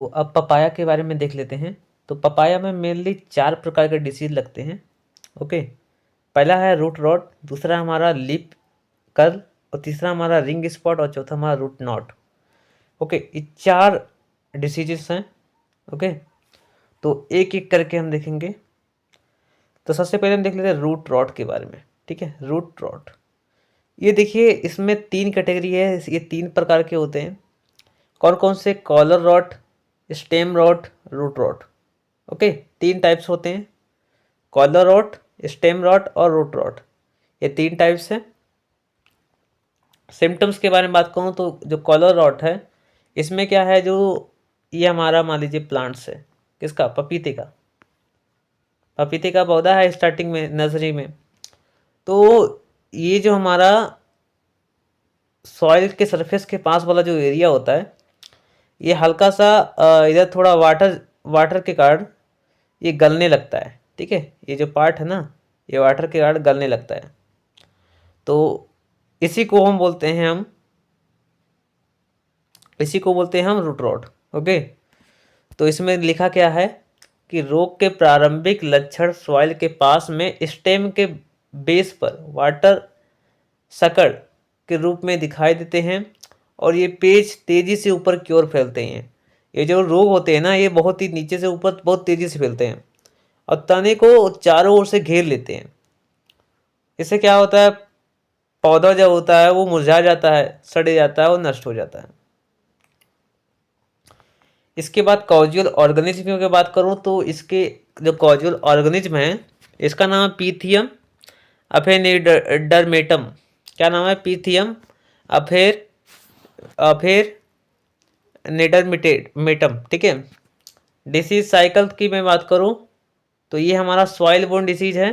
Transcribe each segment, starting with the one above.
तो अब पपाया के बारे में देख लेते हैं। तो पपाया में मेनली 4 प्रकार के डिसीज़ लगते हैं। ओके, पहला है रूट रॉट, दूसरा हमारा लीफ कर्ल, और तीसरा हमारा रिंग स्पॉट, और चौथा हमारा रूट नॉट। ओके, ये 4 डिसीजेस हैं। ओके, तो एक एक करके हम देखेंगे। तो सबसे पहले हम देख लेते हैं रूट रॉट के बारे में। ठीक है, रूट रॉट, ये देखिए इसमें 3 कैटेगरी है, ये 3 प्रकार के होते हैं। कौन कौन से? Collar rot, stem rot, root rot. Okay, 3 types होते हैं, कॉलर रॉट, स्टेम रॉट और रूट रॉट। ये 3 टाइप्स हैं। सिम्टम्स के बारे में बात करूँ तो जो कॉलर रॉट है, इसमें क्या है, जो ये हमारा मान लीजिए प्लांट्स है, किसका? पपीते का। पपीते का पौधा है स्टार्टिंग में नर्सरी में, तो ये जो हमारा सॉइल के सरफेस के पास वाला जो एरिया होता है, ये हल्का सा इधर थोड़ा वाटर वाटर के कारण ये गलने लगता है। ठीक है, ये जो पार्ट है ना, ये वाटर के कारण गलने लगता है। तो इसी को हम बोलते हैं हम रूट रॉट। ओके, तो इसमें लिखा क्या है कि रोग के प्रारंभिक लक्षण सॉइल के पास में स्टेम के बेस पर वाटर सकड़ के रूप में दिखाई देते हैं, और ये पेज तेजी से ऊपर की ओर फैलते हैं। ये जो रोग होते हैं ना, ये बहुत ही नीचे से ऊपर बहुत तेजी से फैलते हैं और तने को चारों ओर से घेर लेते हैं। इससे क्या होता है, पौधा जो होता है वो मुरझा जाता है, सड़ जाता है और नष्ट हो जाता है। इसके बाद कॉजुअल ऑर्गेनिज्म की बात करूँ तो इसके जो कॉजुअल ऑर्गेनिज्म है, इसका नाम है पीथियम अफेनिडर्मेटम। क्या नाम है? Pythium affair affair नेडरमेटम। ठीक है, डिसीज साइकिल की मैं बात करूं तो ये हमारा सॉइल बोर्न डिसीज है।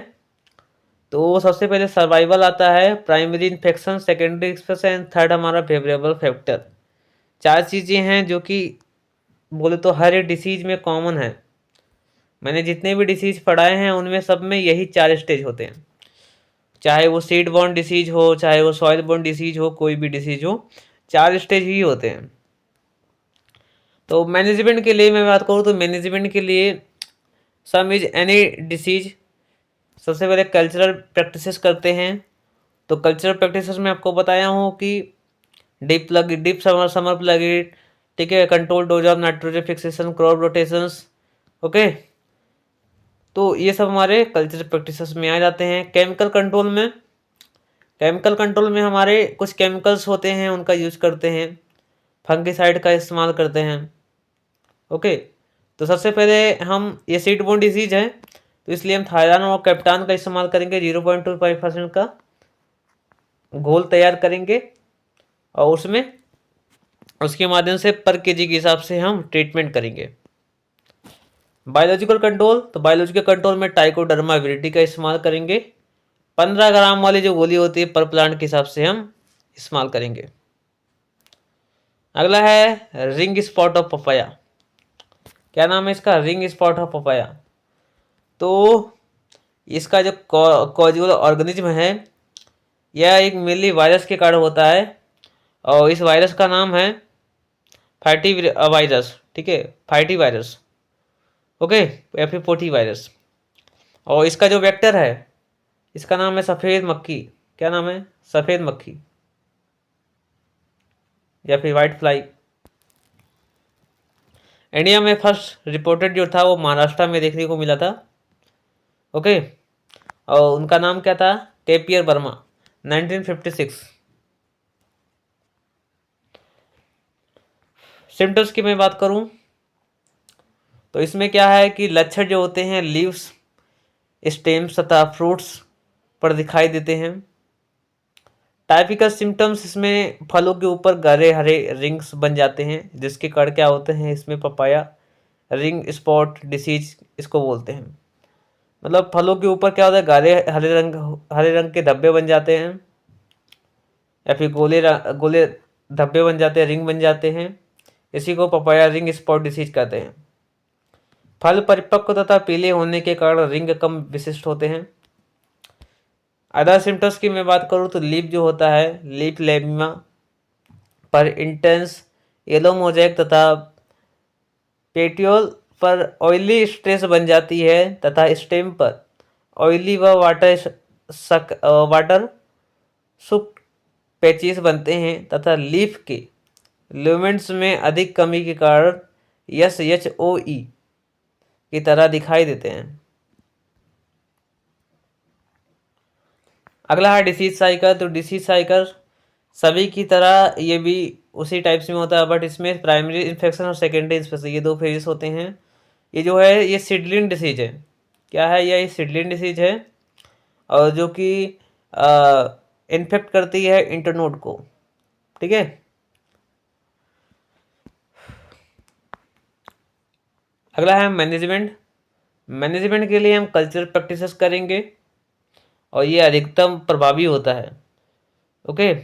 तो सबसे पहले सर्वाइवल आता है, primary infection, secondary expression and third हमारा फेवरेबल फैक्टर। 4 चीज़ें हैं जो कि बोले तो हर एक डिसीज में कॉमन है। मैंने जितने भी डिसीज पढ़ाए हैं उनमें सब में यही 4 स्टेज होते हैं, चाहे वो सीड बोर्न डिसीज हो, चाहे वो सॉइल बोर्न डिसीज हो, कोई भी डिसीज हो, 4 स्टेज ही होते हैं। तो मैनेजमेंट के लिए मैं बात करूँ तो मैनेजमेंट के लिए सम इज एनी डिसीज, सबसे पहले कल्चरल प्रैक्टिसेस करते हैं। तो कल्चरल प्रैक्टिसेस में आपको बताया हूँ कि डीप समर प्लग, ठीक है, control dose of nitrogen fixation, crop rotations. Okay, तो ये सब हमारे कल्चरल प्रैक्टिसेस में आ जाते हैं। केमिकल कंट्रोल में हमारे कुछ केमिकल्स होते हैं, उनका यूज करते हैं, फंगिसाइड का इस्तेमाल करते हैं। ओके, तो सबसे पहले हम ये सीड बोर्न डिजीज है, तो इसलिए हम थायरान और कैप्टान का इस्तेमाल करेंगे। 0.25% का घोल तैयार करेंगे और उसमें उसके माध्यम से पर केजी के हिसाब से हम ट्रीटमेंट करेंगे। बायोलॉजिकल कंट्रोल, तो बायोलॉजिकल कंट्रोल में ट्राइकोडर्मा विरिडी का इस्तेमाल करेंगे। 15 ग्राम वाली जो गोली होती है पर प्लांट के हिसाब से हम इस्तेमाल करेंगे। अगला है रिंग स्पॉट ऑफ पपाया। क्या नाम है इसका? Ring spot of papaya. तो इसका जो कॉजुअल ऑर्गेनिज्म है, यह एक मेनली वायरस के कारण होता है, और इस वायरस का नाम है फैटी वायरस। ठीक है, फैटी वायरस। ओके, या फिर पोटी वायरस। और इसका जो वेक्टर है, इसका नाम है सफ़ेद मक्खी। क्या नाम है? सफ़ेद मक्खी या फिर वाइट फ्लाई। इंडिया में फर्स्ट रिपोर्टेड जो था वो महाराष्ट्र में देखने को मिला था। ओके, और उनका नाम क्या था? टेपियर वर्मा, 1956। सिम्टम्स की मैं बात करूं तो इसमें क्या है कि लक्षण जो होते हैं लीव्स, स्टेम्स तथा फ्रूट्स पर दिखाई देते हैं। टाइपिकल सिम्टम्स इसमें फलों के ऊपर गहरे हरे रिंग्स बन जाते हैं, जिसके कारण क्या होते हैं, इसमें पपाया रिंग स्पॉट डिसीज इसको बोलते हैं। मतलब फलों के ऊपर क्या होता है, गहरे हरे रंग के धब्बे बन जाते हैं, या फिर गोले धब्बे बन जाते हैं, रिंग बन जाते हैं। इसी को पपाया रिंग स्पॉट डिसीज कहते हैं। फल परिपक्व तथा पीले होने के कारण रिंग कम विशिष्ट होते हैं। अदर सिम्टम्स की मैं बात करूँ तो लीफ जो होता है, लीफ लेमिमा पर इंटेंस येलो मोजेक तथा पेटियोल पर ऑयली स्ट्रेस बन जाती है तथा स्टेम पर ऑयली व वाटर सुक पैचेस बनते हैं तथा लीफ के ल्यूमेंट्स में अधिक कमी के कारण SHOE की तरह दिखाई देते हैं। अगला है डिसीज साइकिल। तो डिसीज साइकिल सभी की तरह ये भी उसी टाइप्स में होता है, बट इसमें प्राइमरी इन्फेक्शन और सेकेंडरी इन्फेक्शन ये दो फेजेस होते हैं। ये जो है ये सिडलिन डिसीज है। क्या है ये सिडलिन डिसीज है और जो कि इन्फेक्ट करती है इंटरनोड को। ठीक है, अगला है मैनेजमेंट। मैनेजमेंट के लिए हम कल्चरल प्रैक्टिसेस करेंगे और ये अधिकतम प्रभावी होता है। ओके,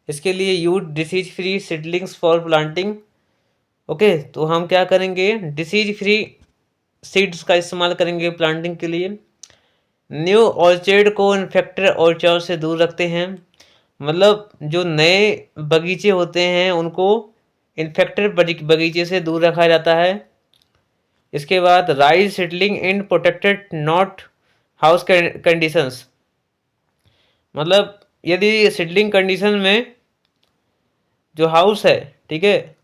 इसके लिए use disease free seedlings for planting. Okay, तो हम क्या करेंगे, डिसीज फ्री सीड्स का इस्तेमाल करेंगे प्लांटिंग के लिए। न्यू ऑर्चर्ड को इन्फेक्टेड ऑर्चर्ड से दूर रखते हैं, मतलब जो नए बगीचे होते हैं उनको इन्फेक्टेड बगीचे से दूर रखा जाता है। इसके बाद rise settling in protected not house conditions, मतलब यदि सेटलिंग कंडीशन में जो हाउस है, ठीक है,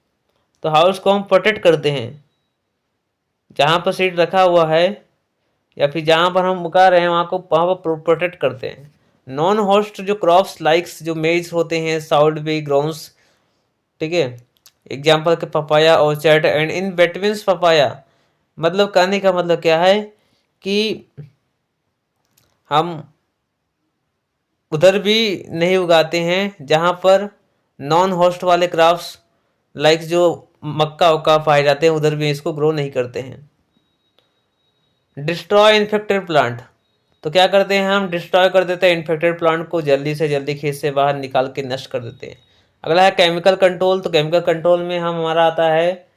तो हाउस को हम प्रोटेक्ट करते हैं, जहाँ पर सीड रखा हुआ है या फिर जहाँ पर हम उगा रहे हैं वहाँ पर प्रोटेक्ट करते हैं। नॉन होस्ट जो क्रॉप्स लाइक्स जो मेज होते हैं, साउड बी ग्राउंड्स, ठीक है, एग्जाम्पल के papaya orchard and in betweens papaya, मतलब कहने का मतलब क्या है कि हम उधर भी नहीं उगाते हैं जहाँ पर नॉन होस्ट वाले क्रॉप्स लाइक जो मक्का उक्का पाए जाते हैं, उधर भी इसको ग्रो नहीं करते हैं। डिस्ट्रॉय इन्फेक्टेड प्लांट, तो क्या करते हैं हम, डिस्ट्रॉय कर देते हैं इन्फेक्टेड प्लांट को, जल्दी से जल्दी खेत से बाहर निकाल के नष्ट कर देते हैं। अगला है केमिकल कंट्रोल। तो केमिकल कंट्रोल में हमारा आता है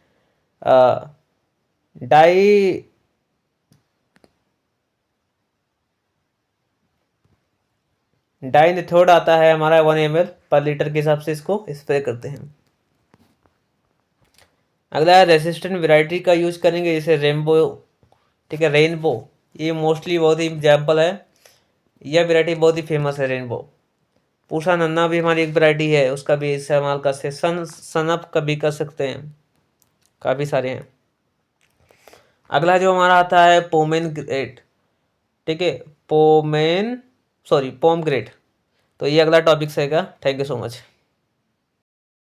डाइनेथोड आता है हमारा 1 ml पर लीटर के हिसाब से इसको स्प्रे करते हैं। अगला है रेसिस्टेंट वैरायटी का यूज करेंगे, जैसे रेनबो, ठीक है, रेनबो ये मोस्टली बहुत ही एग्जाम्पल है, यह वैरायटी बहुत ही फेमस है रेनबो। पूषा नन्ना भी हमारी एक वैरायटी है, उसका भी इस्तेमाल कर सकते, सनअप का भी कर सकते हैं, काफ़ी सारे हैं। अगला जो हमारा आता है पोमेग्रेनेट, ठीक है, पोमग्रेनेट, तो ये अगला टॉपिक रहेगा। Thank you so much.